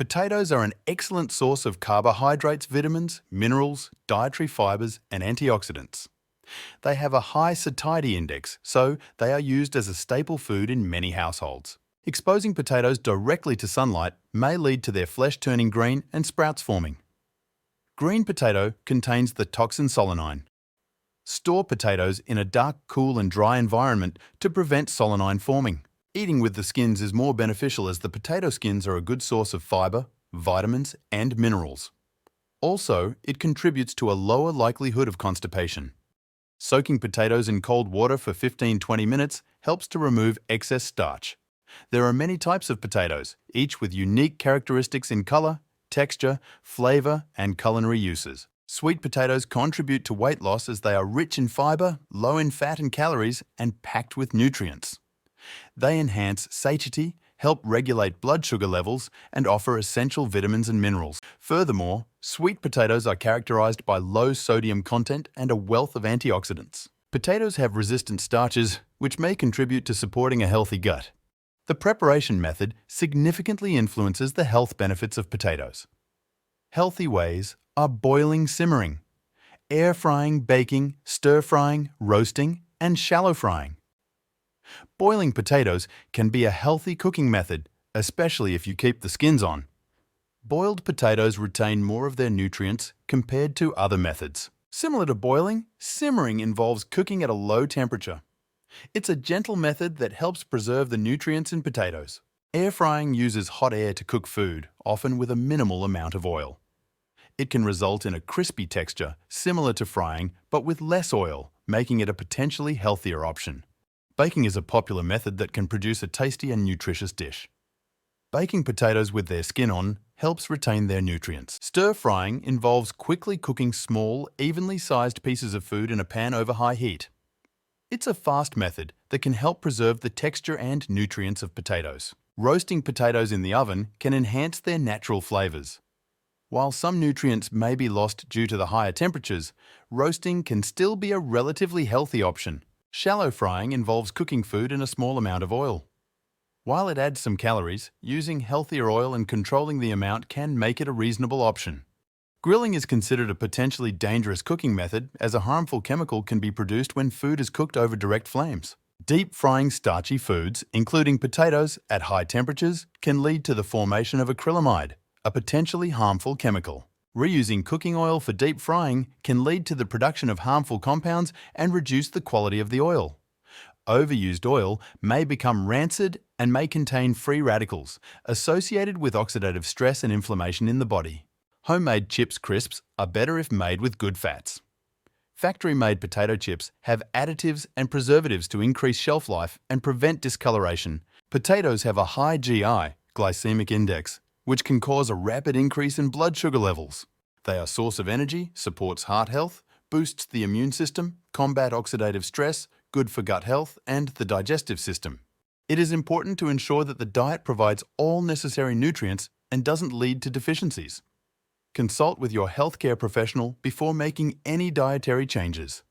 Potatoes are an excellent source of carbohydrates, vitamins, minerals, dietary fibers, and antioxidants. They have a high satiety index, so they are used as a staple food in many households. Exposing potatoes directly to sunlight may lead to their flesh turning green and sprouts forming. Green potato contains the toxin solanine. Store potatoes in a dark, cool and dry environment to prevent solanine forming. Eating with the skins is more beneficial as the potato skins are a good source of fiber, vitamins and minerals. Also, it contributes to a lower likelihood of constipation. Soaking potatoes in cold water for 15-20 minutes helps to remove excess starch. There are many types of potatoes, each with unique characteristics in color, texture, flavor, and culinary uses. Sweet potatoes contribute to weight loss as they are rich in fiber, low in fat and calories, and packed with nutrients. They enhance satiety, help regulate blood sugar levels, and offer essential vitamins and minerals. Furthermore, sweet potatoes are characterized by low sodium content and a wealth of antioxidants. Potatoes have resistant starches, which may contribute to supporting a healthy gut. The preparation method significantly influences the health benefits of potatoes. Healthy ways are boiling, simmering, air frying, baking, stir frying, roasting, and shallow frying. Boiling potatoes can be a healthy cooking method, especially if you keep the skins on. Boiled potatoes retain more of their nutrients compared to other methods. Similar to boiling, simmering involves cooking at a low temperature. It's a gentle method that helps preserve the nutrients in potatoes. Air frying uses hot air to cook food, often with a minimal amount of oil. It can result in a crispy texture, similar to frying, but with less oil, making it a potentially healthier option. Baking is a popular method that can produce a tasty and nutritious dish. Baking potatoes with their skin on helps retain their nutrients. Stir frying involves quickly cooking small, evenly sized pieces of food in a pan over high heat. It's a fast method that can help preserve the texture and nutrients of potatoes. Roasting potatoes in the oven can enhance their natural flavors. While some nutrients may be lost due to the higher temperatures, roasting can still be a relatively healthy option. Shallow frying involves cooking food in a small amount of oil. While it adds some calories, using healthier oil and controlling the amount can make it a reasonable option. Grilling is considered a potentially dangerous cooking method as a harmful chemical can be produced when food is cooked over direct flames. Deep frying starchy foods, including potatoes, at high temperatures can lead to the formation of acrylamide, a potentially harmful chemical. Reusing cooking oil for deep frying can lead to the production of harmful compounds and reduce the quality of the oil. Overused oil may become rancid and may contain free radicals associated with oxidative stress and inflammation in the body. Homemade chips crisps are better if made with good fats. Factory-made potato chips have additives and preservatives to increase shelf life and prevent discoloration. Potatoes have a high GI, glycemic index, which can cause a rapid increase in blood sugar levels. They are a source of energy, supports heart health, boosts the immune system, combat oxidative stress, good for gut health, and the digestive system. It is important to ensure that the diet provides all necessary nutrients and doesn't lead to deficiencies. Consult with your healthcare professional before making any dietary changes.